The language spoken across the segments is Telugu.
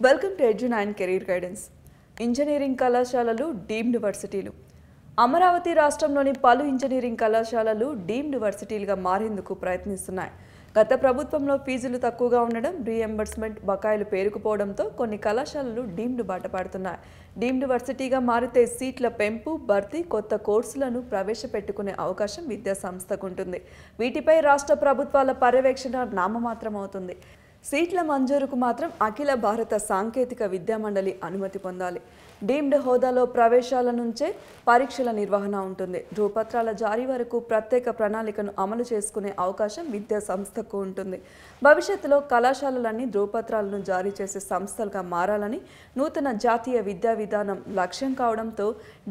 Welcome to Edu9 career guidance. Engineering కళాశాలలు డీమ్డ్ వర్సిటీలు. అమరావతి రాష్ట్రంలోని పలు ఇంజనీరింగ్ కళాశాలలు డీమ్డ్ వర్సిటీలుగా మారేందుకు ప్రయత్నిస్తున్నాయి. గత ప్రభుత్వంలో ఫీజులు తక్కువగా ఉండడం, రీఎంబర్స్మెంట్ బకాయిలు పేరుకుపోవడంతో కొన్ని కళాశాలలు డీమ్డ్ బాట పడుతున్నాయి. డీమ్డ్ వర్సిటీగా మారితే సీట్ల పెంపు, భర్తీ, కొత్త కోర్సులను ప్రవేశపెట్టుకునే అవకాశం విద్యా సంస్థకు ఉంటుంది. వీటిపై రాష్ట్ర ప్రభుత్వాల పర్యవేక్షణ నామమాత్రం అవుతుంది. సీట్ల మంజూరుకు మాత్రం అఖిల భారత సాంకేతిక విద్యామండలి అనుమతి పొందాలి. డీమ్డ్ హోదాలో ప్రవేశాల నుంచే పరీక్షల నిర్వహణ ఉంటుంది. ధృవపత్రాల జారీ వరకు ప్రత్యేక ప్రణాళికను అమలు చేసుకునే అవకాశం విద్యా సంస్థకు ఉంటుంది. భవిష్యత్తులో కళాశాలలన్నీ ధృవపత్రాలను జారీ చేసే సంస్థలుగా మారాలని నూతన జాతీయ విద్యా విధానం లక్ష్యం కావడంతో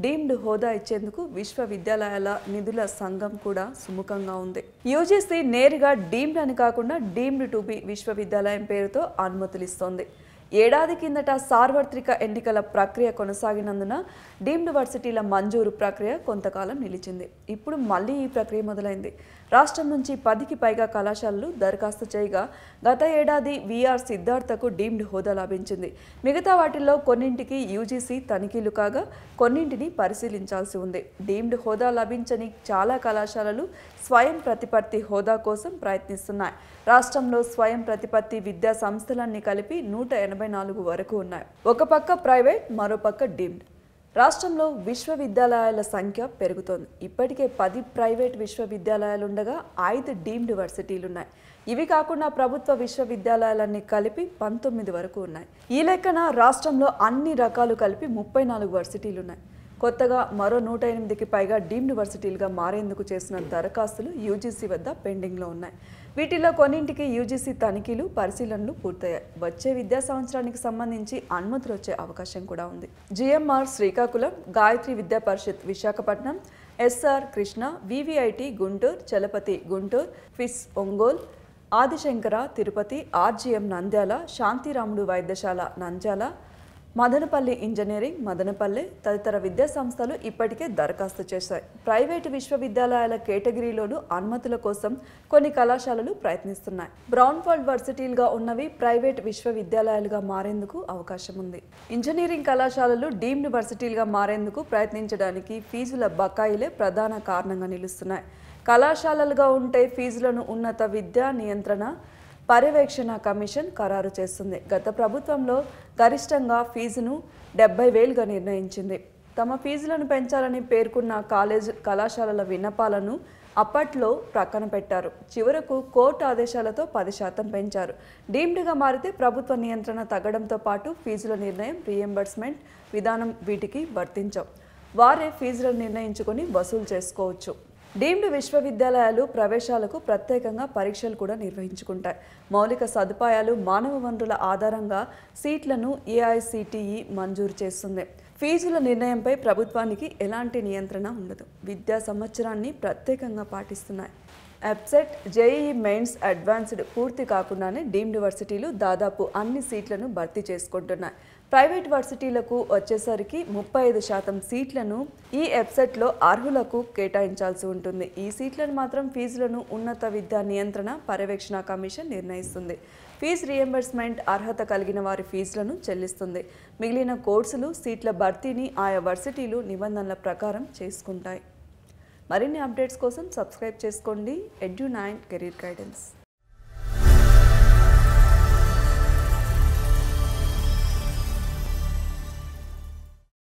డీమ్డ్ హోదా ఇచ్చేందుకు విశ్వవిద్యాలయాల నిధుల సంఘం కూడా సుముఖంగా ఉంది. యూజీసీ నేరుగా డీమ్డ్ అని కాకుండా డీమ్డ్ టు బి విశ్వవిద్యాలయం పేరుతో అనుమతులిస్తోంది. ఏడాది కిందట సార్వత్రిక ఎన్నికల ప్రక్రియ కొనసాగినందున డీమ్డ్ వర్సిటీల మంజూరు ప్రక్రియ కొంతకాలం నిలిచింది. ఇప్పుడు మళ్లీ ఈ ప్రక్రియ మొదలైంది. రాష్ట్రం నుంచి 10కి పైగా కళాశాలలు దరఖాస్తు చేయగా గత ఏడాది వీఆర్ సిద్ధార్థకు డీమ్డ్ హోదా లభించింది. మిగతా వాటిల్లో కొన్నింటికి యూజీసీ తనిఖీలు కాగా కొన్నింటిని పరిశీలించాల్సి ఉంది. డీమ్డ్ హోదా లభించని చాలా కళాశాలలు స్వయం ప్రతిపత్తి హోదా కోసం ప్రయత్నిస్తున్నాయి. రాష్ట్రంలో స్వయం ప్రతిపత్తి విద్యా సంస్థలన్నీ కలిపి 184 వరకు ఉన్నాయి. ఒక పక్క ప్రైవేట్, మరోపక్క డీమ్డ్. రాష్ట్రంలో విశ్వవిద్యాలయాల సంఖ్య పెరుగుతోంది. ఇప్పటికే 10 ప్రైవేట్ విశ్వవిద్యాలయాలుండగా 5 డీమ్డ్ వర్సిటీలున్నాయి. ఇవి కాకుండా ప్రభుత్వ విశ్వవిద్యాలయాలన్నీ కలిపి 19 వరకు ఉన్నాయి. ఈ లెక్కన రాష్ట్రంలో అన్ని రకాలు కలిపి 34 వర్సిటీలున్నాయి. కొత్తగా మరో 108కి పైగా డీమ్డ్ వర్సిటీలుగా మారేందుకు చేసిన దరఖాస్తులు యూజీసీ వద్ద పెండింగ్లో ఉన్నాయి. వీటిలో కొన్నింటికి యూజీసీ తనిఖీలు, పరిశీలనలు పూర్తయ్యాయి. వచ్చే విద్యా సంవత్సరానికి సంబంధించి అనుమతులు వచ్చే అవకాశం కూడా ఉంది. GMR Srikakulam, Gayatri Vidya Parishad Visakhapatnam, SR Krishna, VVIT Guntur, Chalapathi Guntur, ఫిస్ ఒంగోలు, ఆదిశంకర తిరుపతి, ఆర్జీఎం నంద్యాల, శాంతిరాముడు వైద్యశాల నంద్యాల, మదనపల్లి ఇంజనీరింగ్ మదనపల్లె తదితర విద్యా సంస్థలు ఇప్పటికే దరఖాస్తు చేశాయి. ప్రైవేటు విశ్వవిద్యాలయాల కేటగిరీలోనూ అనుమతుల కోసం కొన్ని కళాశాలలు ప్రయత్నిస్తున్నాయి. బ్రౌన్ఫీల్డ్ వర్సిటీలుగా ఉన్నవి ప్రైవేట్ విశ్వవిద్యాలయాలుగా మారేందుకు అవకాశం ఉంది. ఇంజనీరింగ్ కళాశాలలు డీమ్డ్ వర్సిటీలుగా మారేందుకు ప్రయత్నించడానికి ఫీజుల బకాయిలే ప్రధాన కారణంగా నిలుస్తున్నాయి. కళాశాలలుగా ఉంటే ఫీజులను ఉన్నత విద్యా నియంత్రణ పర్యవేక్షణ కమిషన్ ఖరారు చేస్తుంది. గత ప్రభుత్వంలో గరిష్టంగా ఫీజును 70,000గా నిర్ణయించింది. తమ ఫీజులను పెంచాలని పేర్కొన్న కళాశాలల విన్నపాలను అప్పట్లో ప్రక్కన పెట్టారు. చివరకు కోర్టు ఆదేశాలతో 10% పెంచారు. డీమ్డ్గా మారితే ప్రభుత్వ నియంత్రణ తగ్గడంతో పాటు ఫీజుల నిర్ణయం, రీఎంబర్స్మెంట్ విధానం వీటికి వర్తించవు. వారే ఫీజులను నిర్ణయించుకొని వసూలు చేసుకోవచ్చు. డీమ్డ్ విశ్వవిద్యాలయాలు ప్రవేశాలకు ప్రత్యేకంగా పరీక్షలు కూడా నిర్వహించుకుంటాయి. మౌలిక సదుపాయాలు, మానవ వనరుల ఆధారంగా సీట్లను ఏఐసిటిఈ మంజూరు చేస్తుంది. ఫీజుల నిర్ణయంపై ప్రభుత్వానికి ఎలాంటి నియంత్రణ ఉండదు. విద్యా సంవత్సరాన్ని ప్రత్యేకంగా పాటిస్తున్నాయి. ఎబ్సెట్, జేఈఈ మెయిన్స్ అడ్వాన్స్డ్ పూర్తి కాకుండానే డీమ్డ్ వర్సిటీలు దాదాపు అన్ని సీట్లను భర్తీ చేసుకుంటున్నాయి. ప్రైవేట్ వర్సిటీలకు వచ్చేసరికి 35% సీట్లను ఈ ఎబ్సెట్లో అర్హులకు కేటాయించాల్సి ఉంటుంది. ఈ సీట్లను మాత్రం ఫీజులను ఉన్నత విద్యా నియంత్రణ పర్యవేక్షణ కమిషన్ నిర్ణయిస్తుంది. ఫీజు రీఎంబర్స్మెంట్ అర్హత కలిగిన వారి ఫీజులను చెల్లిస్తుంది. మిగిలిన కోర్సులు, సీట్ల భర్తీని ఆయా వర్సిటీలు నిబంధనల ప్రకారం చేసుకుంటాయి. మరిన్ని అప్డేట్స్ కోసం సబ్స్క్రైబ్ చేసుకోండి ఎడ్యు9 కెరీర్ గైడెన్స్.